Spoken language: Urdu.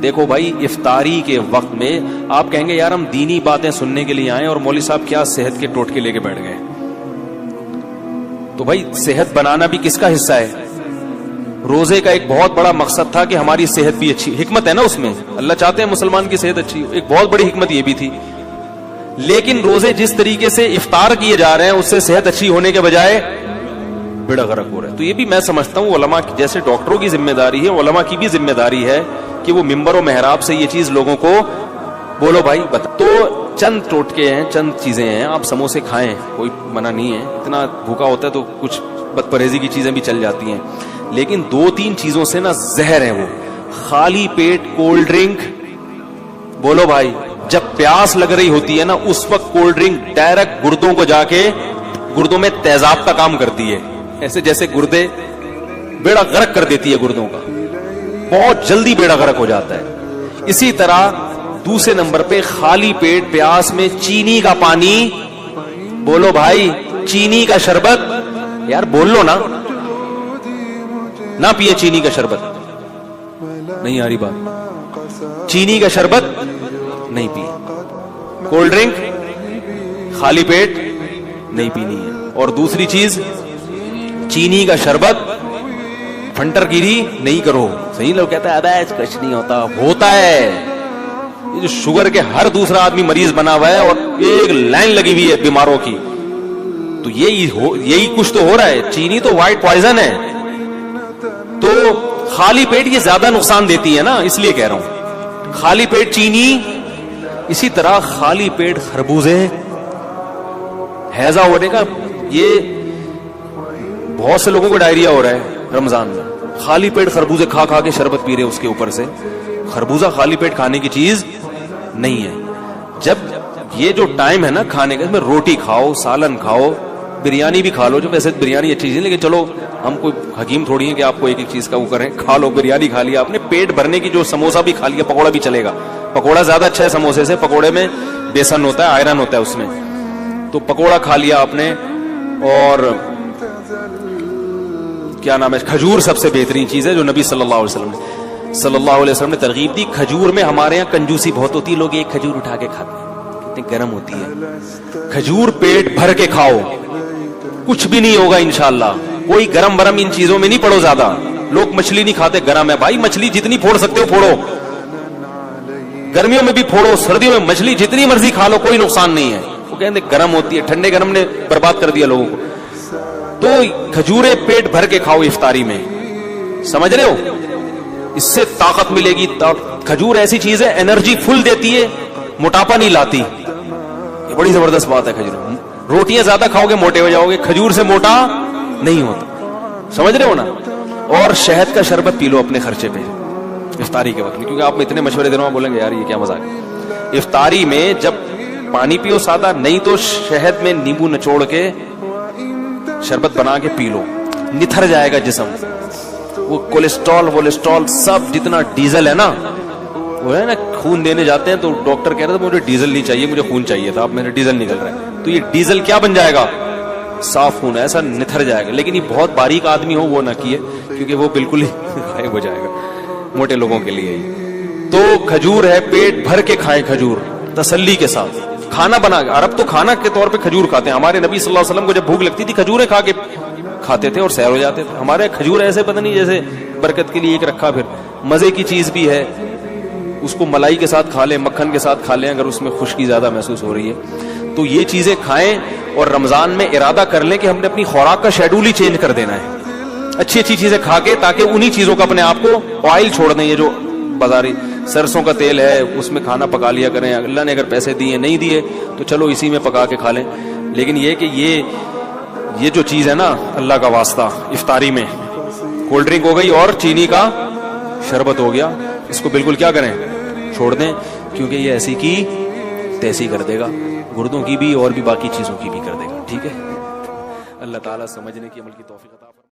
دیکھو بھائی افطاری کے وقت میں آپ کہیں گے یار ہم دینی باتیں سننے کے لیے آئے اور مولوی صاحب کیا صحت کے ٹوٹکے لے کے بیٹھ گئے. تو بھائی صحت بنانا بھی کس کا حصہ ہے؟ روزے کا ایک بہت بڑا مقصد تھا کہ ہماری صحت بھی اچھی, حکمت ہے نا اس میں, اللہ چاہتے ہیں مسلمان کی صحت اچھی ہو, ایک بہت بڑی حکمت یہ بھی تھی. لیکن روزے جس طریقے سے افطار کیے جا رہے ہیں اس سے صحت اچھی ہونے کے بجائے بیڑا غرق ہو رہا ہے. تو یہ بھی میں سمجھتا ہوں علماء جیسے ڈاکٹروں کی ذمہ داری ہے, علماء کی بھی ذمہ داری ہے کہ وہ ممبر و محراب سے یہ چیز لوگوں کو بولو بھائی بتا. تو چند ٹوٹکے ہیں, چند چیزیں ہیں. آپ سموسے کھائیں, کوئی منع نہیں ہے, اتنا بھوکا ہوتا ہے تو کچھ بد پرہیزی کی چیزیں بھی چل جاتی ہیں, لیکن 2-3 چیزوں سے نا زہر ہے وہ. خالی پیٹ کولڈ ڈرنک, بولو بھائی, جب پیاس لگ رہی ہوتی ہے نا اس وقت کولڈ ڈرنک ڈائریکٹ گردوں کو جا کے گردوں میں تیزاب کا کام کرتی ہے, ایسے جیسے گردے بیڑا غرق کر دیتی ہے گردوں کا, بہت جلدی بیڑا غرق ہو جاتا ہے. اسی طرح دوسرے نمبر پہ خالی پیٹ پیاس میں چینی کا پانی, بولو بھائی, چینی کا شربت, یار بول لو نا, نہ پیے چینی کا شربت, نہیں آ رہی بات, چینی کا شربت نہیں پیے. کولڈ ڈرنک خالی پیٹ نہیں پینی ہے. اور دوسری چیز چینی کا شربت فنٹر گیری نہیں کرو. صحیح لوگ کہتا ہے ابے کچھ نہیں ہوتا ہے. یہ جو شوگر کے ہر دوسرا آدمی مریض بنا ہوا ہے اور ایک لائن لگی ہوئی ہے بیماروں کی, تو یہی کچھ تو ہو رہا ہے. چینی تو وائٹ پوائزن ہے, تو خالی پیٹ یہ زیادہ نقصان دیتی ہے نا, اس لیے کہہ رہا ہوں خالی پیٹ چینی. اسی طرح خالی پیٹ خربوزے, ہیضہ ہونے کا, یہ بہت سے لوگوں کو ڈائریا ہو رہا ہے رمضان میں, خالی پیٹ خربوزے کھا کھا کے شربت پی رہے اس کے اوپر سے. خربوزہ خالی پیٹ کھانے کی چیز نہیں ہے. جب یہ جو ٹائم ہے نا کھانے کا, اس میں روٹی کھاؤ, سالن کھاؤ, بریانی بھی کھا لو, جو ویسے بریانی اچھی چیز ہے لیکن چلو ہم کوئی حکیم تھوڑی ہیں کہ آپ کو ایک ایک چیز کا وہ کریں. کھا لو, بریانی کھا لیا آپ نے, پیٹ بھرنے کی, جو سموسہ بھی کھا لیا, پکوڑا بھی چلے گا. پکوڑا زیادہ اچھا ہے سموسے سے, پکوڑے میں بیسن ہوتا ہے, آئرن ہوتا ہے اس میں, تو پکوڑا کھا لیا آپ نے. اور کیا نام ہے, کھجور سب سے بہترین چیز ہے جو نبی صلی اللہ علیہ وسلم نے ترغیب دی. کھجور میں ہمارے یہاں کنجوسی بہت ہوتی ہے, لوگ ایک کھجور اٹھا کے کھاتے ہیں, کتنی گرم ہوتی ہے. کھجور پیٹ بھر کے کھاؤ, کچھ بھی نہیں ہوگا انشاءاللہ. کوئی گرم برم ان چیزوں میں نہیں پڑو زیادہ. لوگ مچھلی نہیں کھاتے, گرم ہے بھائی, مچھلی جتنی پھوڑ سکتے ہو پھوڑو, گرمیوں میں بھی پھوڑو, سردیوں میں مچھلی جتنی مرضی کھا لو, کوئی نقصان نہیں ہے. وہ کہتے گرم ہوتی ہے, ٹھنڈے گرم نے برباد کر دیا لوگوں کو. تو کھجورے پیٹ بھر کے کھاؤ افطاری میں, سمجھ رہے ہو, اس سے طاقت ملے گی. کھجور ایسی چیز ہے انرجی فل دیتی ہے, موٹاپا نہیں لاتی. یہ بڑی زبردست بات ہے کھجور. روٹیاں زیادہ کھاؤ گے موٹے ہو جاؤ گے, کھجور سے موٹا نہیں ہوتا, سمجھ رہے ہو نا. اور شہد کا شربت پی لو اپنے خرچے پہ افطاری کے وقت میں, کیونکہ آپ اتنے مشورے دے رہے ہو, بولیں گے یار یہ کیا مزاق ہے. افطاری میں جب پانی پیو سادہ, نہیں تو شہد میں نیمبو نچوڑ کے شربت بنا کے پی لو, نتھر جائے گا جسم. وہ کولیسٹرول سب جتنا ڈیزل ہے نا, وہ ہے نا, خون دینے جاتے ہیں تو ڈاکٹر کہہ رہا تھا مجھے ڈیزل نہیں چاہیے, مجھے خون چاہیے تھا, اب میرا ڈیزل نکل رہا ہے. تو یہ ڈیزل کیا بن جائے گا, صاف خون, ایسا نتھر جائے گا. لیکن یہ بہت باریک آدمی ہو وہ نہ کیے, کیونکہ وہ بالکل ہی غائب ہو جائے گا, موٹے لوگوں کے لیے. تو کھجور ہے, پیٹ بھر کے کھائیں کھجور تسلی کے ساتھ. کھانا بنا, عرب تو کھانا کے طور پہ کھجور کھاتے ہیں. ہمارے نبی صلی اللہ علیہ وسلم کو جب بھوک لگتی تھی کھجوریں کھا کے کھاتے تھے اور سیر ہو جاتے تھے. ہمارے کھجور ایسے پتہ نہیں جیسے برکت کے لیے ایک رکھا, پھر مزے کی چیز بھی ہے, اس کو ملائی کے ساتھ کھا لیں, مکھن کے ساتھ کھا لیں اگر اس میں خشکی زیادہ محسوس ہو رہی ہے. تو یہ چیزیں کھائیں, اور رمضان میں ارادہ کر لیں کہ ہم نے اپنی خوراک کا شیڈول ہی چینج کر دینا ہے, اچھی اچھی چیزیں کھا کے, تاکہ انہی چیزوں کا اپنے آپ کو آئل چھوڑ دیں. یہ جو بازاری سرسوں کا تیل ہے اس میں کھانا پکا لیا کریں. اللہ نے اگر پیسے دیے, نہیں دیے تو چلو اسی میں پکا کے کھا لیں. لیکن یہ کہ یہ جو چیز ہے نا, اللہ کا واسطہ, افطاری میں کولڈ ڈرنک ہو گئی اور چینی کا شربت ہو گیا, اس کو بالکل کیا کریں, چھوڑ دیں, کیونکہ یہ ایسی کی تیسی کر دے گا, گردوں کی بھی اور بھی باقی چیزوں کی بھی کر دے گا. ٹھیک ہے, اللہ تعالیٰ سمجھنے کی عمل کی توفیق عطا